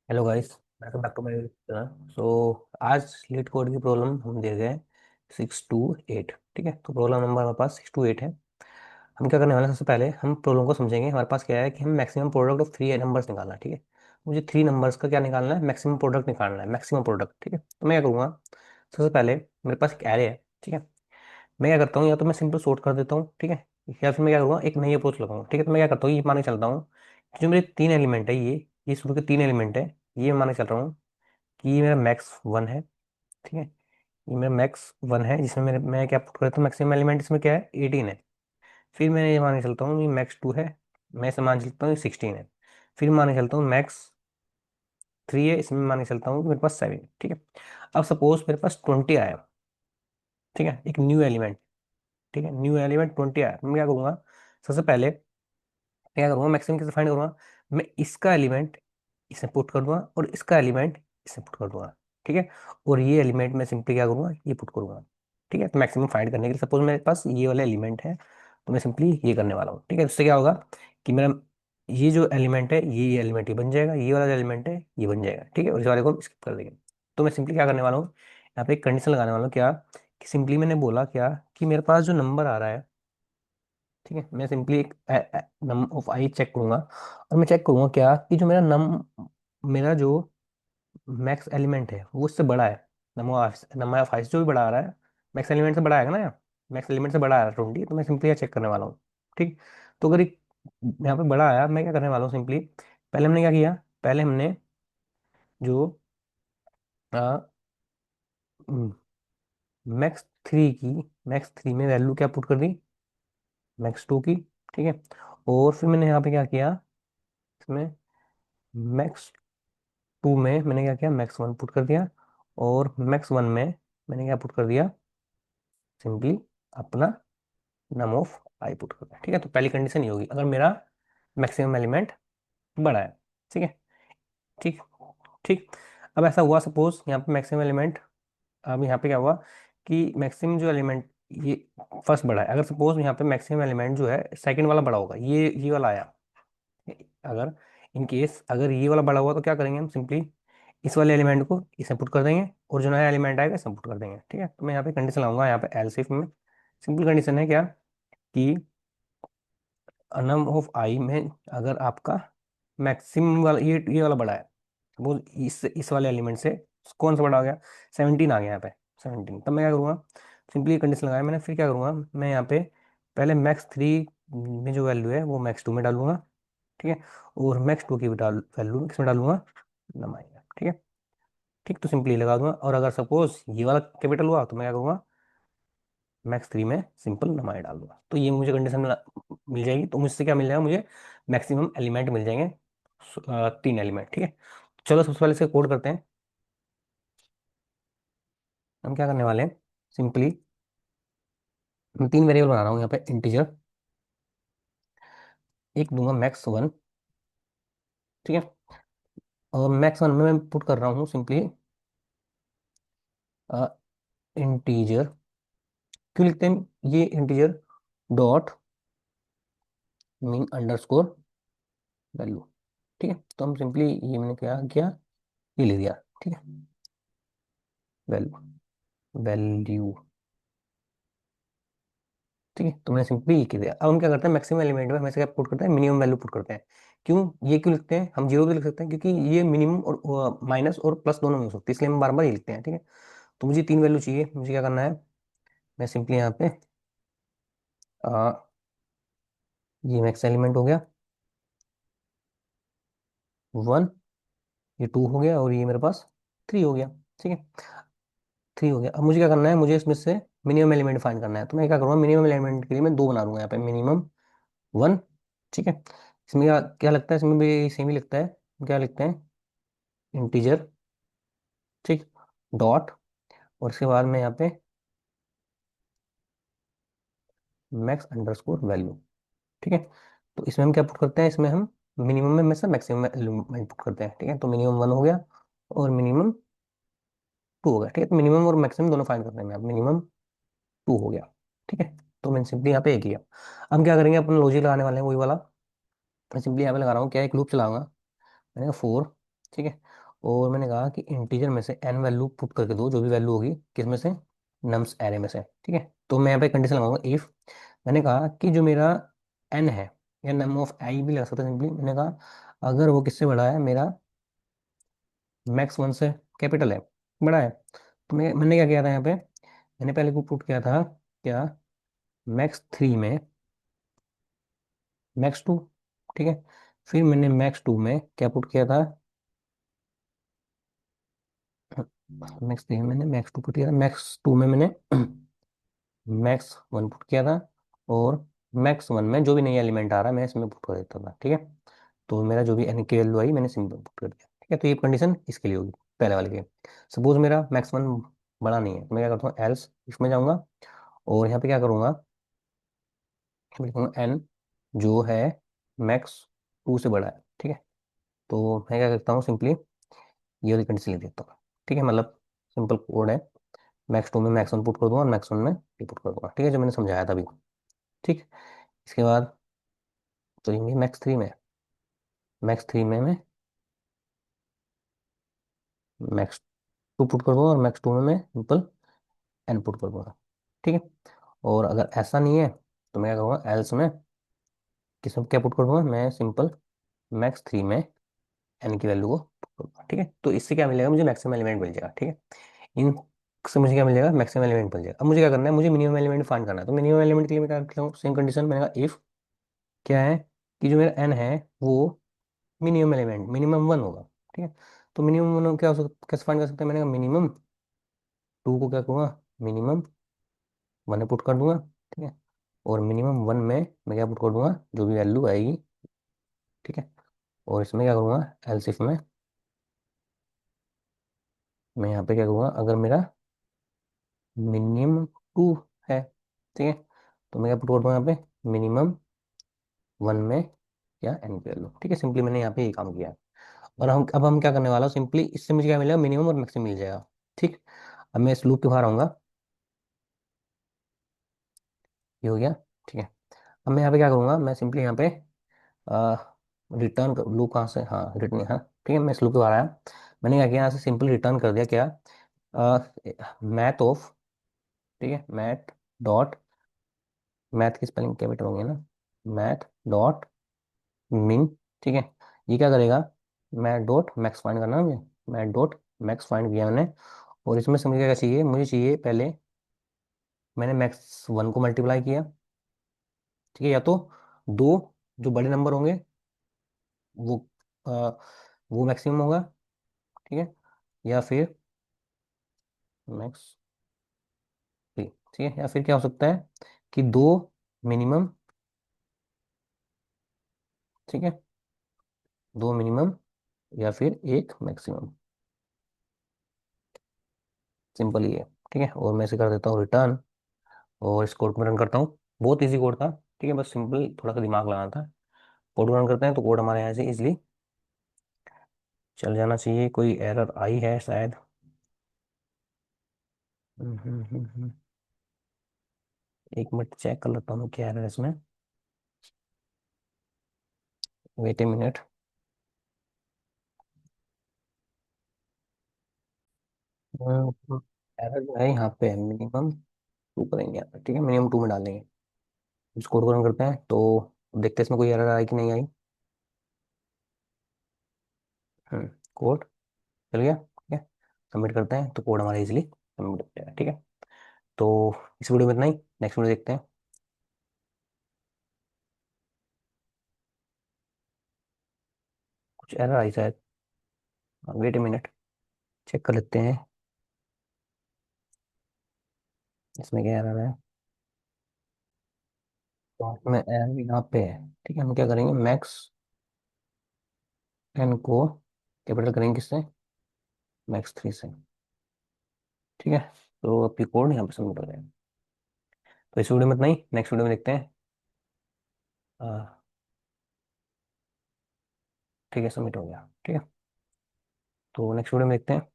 Hello guys, welcome back to my channel. आज lead code की problem हम दे गए 6 to 8। ठीक है, तो प्रॉब्लम नंबर हमारे पास 6 to 8 है। हम क्या करने वाले हैं, सबसे पहले हम प्रॉब्लम को समझेंगे। हमारे पास क्या है कि हम maximum product of three numbers निकालना है। ठीक है, मुझे थ्री नंबर्स का क्या निकालना है, मैक्सिमम प्रोडक्ट निकालना है, मैक्सिमम प्रोडक्ट। ठीक है, तो मैं क्या करूँगा, सबसे पहले मेरे पास एक एरे है। ठीक है, मैं क्या करता हूँ, या तो मैं सिंपल सॉर्ट कर देता हूँ। ठीक है, या फिर मैं क्या करूँगा, एक नई अप्रोच लगाऊंगा। ठीक है, तो मैं क्या करता हूँ, ये मान के चलता हूँ कि जो मेरे तीन एलिमेंट है, ये शुरू के तीन एलिमेंट है, ये मान के चल रहा हूँ कि ये मेरा मैक्स वन है। ठीक है, ये मेरा मैक्स वन है, जिसमें मैं क्या पुट करता हूँ, मैक्सिमम एलिमेंट इसमें क्या है, 18 है। फिर मैं ये मान के चलता हूँ ये मैक्स टू है, मैं इसे मान के चलता हूँ ये 16 है। फिर मान के चलता हूँ मैक्स थ्री है, इसमें मान के चलता हूँ कि मेरे पास 7 है। ठीक है, अब सपोज मेरे पास 20 आया। ठीक है, एक न्यू एलिमेंट। ठीक है, न्यू एलिमेंट 20 आया, मैं क्या करूँगा, सबसे पहले क्या करूँगा, मैक्सिमम कैसे फाइंड करूँगा, मैं इसका एलिमेंट इसमें पुट कर दूंगा और इसका एलिमेंट इसमें पुट कर दूंगा। ठीक है, और ये एलिमेंट मैं सिंपली क्या करूँगा, ये पुट करूँगा। ठीक है, तो मैक्सिमम फाइंड करने के लिए सपोज मेरे पास ये वाला एलिमेंट है, तो मैं सिंपली ये करने वाला हूँ। ठीक है, इससे क्या होगा कि मेरा ये जो एलिमेंट है, ये एलिमेंट ये बन जाएगा, ये वाला जो एलिमेंट है ये बन जाएगा। ठीक है, और इस वाले को हम स्किप कर देंगे। तो मैं सिंपली क्या करने वाला हूँ, यहाँ पे एक कंडीशन लगाने वाला हूँ, क्या कि सिंपली मैंने बोला क्या कि मेरे पास जो नंबर आ रहा है, ठीक है, मैं सिंपली एक नम ऑफ आई चेक करूंगा। और मैं चेक करूंगा क्या कि जो मेरा जो मैक्स एलिमेंट है वो उससे बड़ा है। नंबर ऑफ आइस जो भी बड़ा आ रहा है, मैक्स एलिमेंट से बड़ा आएगा ना, यहाँ मैक्स एलिमेंट से बड़ा आ रहा है 20, तो मैं सिंपली चेक करने वाला हूँ। ठीक, तो अगर यहाँ पे बड़ा आया, मैं क्या करने वाला हूँ, सिंपली पहले हमने क्या किया, पहले हमने जो मैक्स थ्री की, मैक्स थ्री में वैल्यू क्या पुट कर दी, मैक्स टू की। ठीक है, और फिर मैंने यहाँ पे क्या किया, इसमें मैक्स टू में मैंने क्या किया, मैक्स वन पुट कर दिया, और मैक्स वन में मैंने क्या पुट कर दिया, सिंपली अपना नम ऑफ आई पुट कर दिया। ठीक है, तो पहली कंडीशन ये होगी अगर मेरा मैक्सिमम एलिमेंट बड़ा है। ठीक है, ठीक, ठीक। अब ऐसा हुआ, सपोज यहाँ पे मैक्सिमम एलिमेंट, अब यहाँ पे क्या हुआ कि मैक्सिमम जो एलिमेंट ये फर्स्ट बड़ा है, अगर सपोज यहाँ पे मैक्सिमम एलिमेंट जो है सेकंड वाला बड़ा होगा, ये वाला आया, अगर इन केस अगर ये वाला बड़ा हुआ, तो क्या करेंगे हम, सिंपली इस वाले एलिमेंट को इसमें पुट कर देंगे और जो नया एलिमेंट आएगा इसमें पुट कर देंगे। ठीक है, तो मैं यहाँ पे कंडीशन लाऊंगा, यहाँ पे एल्स इफ में सिंपल कंडीशन है क्या कि नम ऑफ आई में अगर आपका मैक्सिमम वाला ये वाला बड़ा है, वो इस वाले एलिमेंट से कौन सा बड़ा आ गया, 17 आ गया यहाँ पे, 17। तब मैं क्या करूँगा, सिंपली कंडीशन लगाया मैंने, फिर क्या करूँगा, मैं यहाँ पे पहले मैक्स थ्री में जो वैल्यू है वो मैक्स टू में डालूंगा। ठीक है, और मैक्स टू की भी वैल्यू किसमें डालूंगा, नम आई में। ठीक है, ठीक, तो सिंपली लगा दूंगा, और अगर सपोज ये वाला कैपिटल हुआ, तो मैं क्या करूँगा, मैक्स थ्री में सिंपल नंबर डाल दूंगा, तो ये मुझे कंडीशन मिल जाएगी। तो मुझसे क्या मिल जाएगा, मुझे मैक्सिमम एलिमेंट मिल जाएंगे, तीन एलिमेंट। ठीक है, चलो सबसे पहले इसका कोड करते हैं। हम क्या करने वाले हैं, सिंपली मैं तीन वेरिएबल बना रहा हूँ यहाँ पे इंटीजर, एक दूंगा मैक्स वन। ठीक है, और मैक्स वन में मैं पुट कर रहा हूँ सिंपली इंटीजर, क्यों लिखते हैं ये integer, dot mean underscore value. ठीक है, तो हम सिंपली ये मैंने क्या किया, ये ले दिया। ठीक है, वैल्यू, वैल्यू। ठीक है, तो मैंने सिंपली ये किया। अब हम क्या करते हैं, मैक्सिमम एलिमेंट में हमेशा क्या पुट करते हैं, मिनिमम वैल्यू पुट करते हैं। क्यों, ये क्यों लिखते हैं, हम जीरो भी लिख सकते हैं क्योंकि ये मिनिमम और माइनस और प्लस दोनों में हो सकती है, इसलिए हम बार बार ये लिखते हैं। ठीक है, तो मुझे तीन वैल्यू चाहिए, मुझे क्या करना है, मैं सिंपली यहाँ पे आ, ये मैक्स एलिमेंट हो गया वन, ये टू हो गया, और ये मेरे पास थ्री हो गया। ठीक है, थ्री हो गया। अब मुझे क्या करना है, मुझे इसमें से मिनिमम एलिमेंट फाइंड करना है, तो मैं क्या करूँगा, मिनिमम एलिमेंट के लिए मैं दो बना दूंगा यहाँ पे, मिनिमम वन। ठीक है, इसमें क्या क्या लगता है, इसमें भी सेम ही लगता है, क्या लिखते हैं, इंटीजर। ठीक, डॉट, और इसके बाद में यहाँ पे मैक्स अंडरस्कोर वैल्यू। ठीक है, तो इसमें हम क्या पुट करते हैं, इसमें हम मिनिमम में से मैक्सिमम एलिमेंट पुट करते हैं। ठीक है, तो मिनिमम वन हो गया और मिनिमम टू हो गया। ठीक है, तो मिनिमम और मैक्सिमम दोनों फाइंड करने में अब मिनिमम टू हो गया। ठीक है, तो मैंने सिंपली यहाँ पे एक किया। अब क्या करेंगे, अपन लॉजिक लगाने वाले हैं वही वाला। मैं सिंपली यहाँ पे लगा रहा हूँ क्या, एक लूप चलाऊंगा, मैंने फोर ठीक है। और मैंने कहा कि इंटीजर में से एन वैल्यू पुट करके दो, जो भी वैल्यू होगी किस में से, नम्स एरे में से। ठीक है, तो मैं यहाँ पे कंडीशन लगाऊंगा इफ, मैंने कहा कि जो मेरा एन है, या नम ऑफ आई भी लगा सकता है सिंपली, मैंने कहा अगर वो किससे बड़ा है, मेरा मैक्स वन से, कैपिटल है, बड़ा है, तो मैंने क्या किया था यहाँ पे, मैंने पहले को पुट किया था क्या, मैक्स थ्री में मैक्स टू। ठीक है, फिर मैंने मैक्स टू में क्या पुट किया था, मैक्स थ्री में मैंने मैक्स टू पुट किया था, मैक्स टू में मैंने मैक्स वन पुट किया था, और मैक्स वन में जो भी नया एलिमेंट आ रहा है मैं इसमें पुट कर देता था। ठीक है, तो मेरा जो भी एन की वैल्यू आई मैंने सिंपल पुट कर दिया। ठीक है, तो ये कंडीशन इसके लिए होगी, पहले वाले के। सपोज मेरा मैक्स वन बड़ा नहीं है, तो मैं क्या करता हूँ, एल्स इसमें जाऊंगा, और यहाँ पे क्या करूंगा, लिखूंगा एन जो है मैक्स टू से बड़ा है। ठीक है, तो मैं क्या करता हूँ, सिंपली ये वाली कंडीशन लिख देता हूँ। ठीक है, मतलब सिंपल कोड है, मैक्स टू में मैक्स वन पुट कर दूंगा और मैक्स वन में ये पुट कर दूंगा। ठीक है, जो मैंने समझाया था अभी। ठीक, इसके बाद तो ये मैक्स थ्री में, मैक्स थ्री में मैं मैक्स टू पुट कर दूंगा और मैक्स टू में मैं सिंपल एन पुट कर दूंगा। ठीक है, और अगर ऐसा नहीं है तो मैं क्या करूँगा, एल्स में किस में क्या पुट कर दूंगा, मैं सिंपल मैक्स थ्री में एन की वैल्यू को पुट कर दूंगा। ठीक है, तो इससे क्या मिलेगा, मुझे मैक्सिमम एलिमेंट मिल जाएगा। ठीक है, इन से मुझे क्या मिल जाएगा, मैक्सिमम एलिमेंट मिल जाएगा। अब मुझे क्या करना है, मुझे मिनिमम एलिमेंट फाइंड करना है, तो मिनिमम एलिमेंट के लिए मैं क्या करता हूँ, सेम कंडीशन, मैंने कहा इफ क्या है, कि जो मेरा एन है वो मिनिमम एलिमेंट मिनिमम वन होगा। ठीक है, तो मिनिमम वन क्या हो सकता, कैसे फाइंड कर सकते हैं, मैंने कहा मिनिमम टू को क्या करूँगा, मिनिमम वन में पुट कर दूंगा। ठीक है, और मिनिमम वन में मैं क्या पुट कर दूंगा, जो भी वैल्यू आएगी। ठीक है, और इसमें क्या करूँगा, एलसिफ में मैं यहाँ पे क्या करूँगा, अगर मेरा मिनिमम टू है, ठीक है, तो मैं क्या पुट कर दूंगा यहाँ पे, मिनिमम वन में या एन की वैल्यू। ठीक है, सिंपली मैंने यहाँ पे ये काम किया है। और अब हम क्या करने वाला हूँ, सिंपली इससे मुझे क्या मिलेगा, मिनिमम और मैक्सिमम मिल जाएगा। ठीक, अब मैं इस लूप के बाहर आऊंगा, ये हो गया। ठीक है, अब मैं यहाँ पे क्या करूँगा, मैं सिंपली यहाँ पे रिटर्न लूप कहाँ से, हाँ रिटर्न, हाँ ठीक है, मैं इस लूप के बाहर आया, मैंने क्या किया, यहाँ से सिंपल रिटर्न कर दिया क्या, मैथ ऑफ, ठीक है, मैथ डॉट, मैथ की स्पेलिंग कैपिटल होंगे ना, मैथ डॉट मिन। ठीक है, ये क्या करेगा, मैथ डॉट मैक्स फाइंड करना है मुझे, मैथ डॉट मैक्स फाइंड किया मैंने, और इसमें से मुझे क्या चाहिए, मुझे चाहिए पहले, मैंने मैक्स वन को मल्टीप्लाई किया। ठीक है, या तो दो जो बड़े नंबर होंगे वो आ, वो मैक्सिमम होगा। ठीक है, या फिर मैक्स थ्री। ठीक है, या फिर क्या हो सकता है कि दो मिनिमम, ठीक है, दो मिनिमम या फिर एक मैक्सिमम, सिंपल ही है। ठीक है, और मैं इसे कर देता हूँ रिटर्न, और इस कोड को रन करता हूँ। बहुत इजी कोड था। ठीक है, बस सिंपल थोड़ा सा दिमाग लगाना था। कोड रन करते हैं तो कोड हमारे यहाँ से इजिली चल जाना चाहिए। कोई एरर आई है शायद। हम्म, हम्म, एक मिनट चेक कर लेता हूँ क्या एरर है इसमें। Wait a minute. एरर जो है यहाँ पे मिनिमम टू करेंगे यहाँ पे। ठीक है, मिनिमम टू में डालेंगे। इस कोड को रन करते हैं तो देखते हैं इसमें कोई एरर आई कि नहीं आई। कोड चल गया। ठीक है, सबमिट करते हैं तो कोड हमारा इजीली सबमिट हो जाएगा। ठीक है, तो इस वीडियो में इतना ही। नेक्स्ट वीडियो देखते हैं। कुछ एरर आई शायद, वेट ए मिनट, चेक कर लेते हैं इसमें क्या एरर है। तो इसमें एरर यहाँ पे है। ठीक है, हम क्या करेंगे, मैक्स एन को कैपिटल करेंगे किससे, मैक्स थ्री से। ठीक है, तो आपकी कोड यहाँ पे सबमिट हो जाएगा। तो इस वीडियो में इतना ही। नेक्स्ट वीडियो में देखते हैं। आ, ठीक है, सबमिट हो गया। ठीक है, तो नेक्स्ट वीडियो में देखते हैं।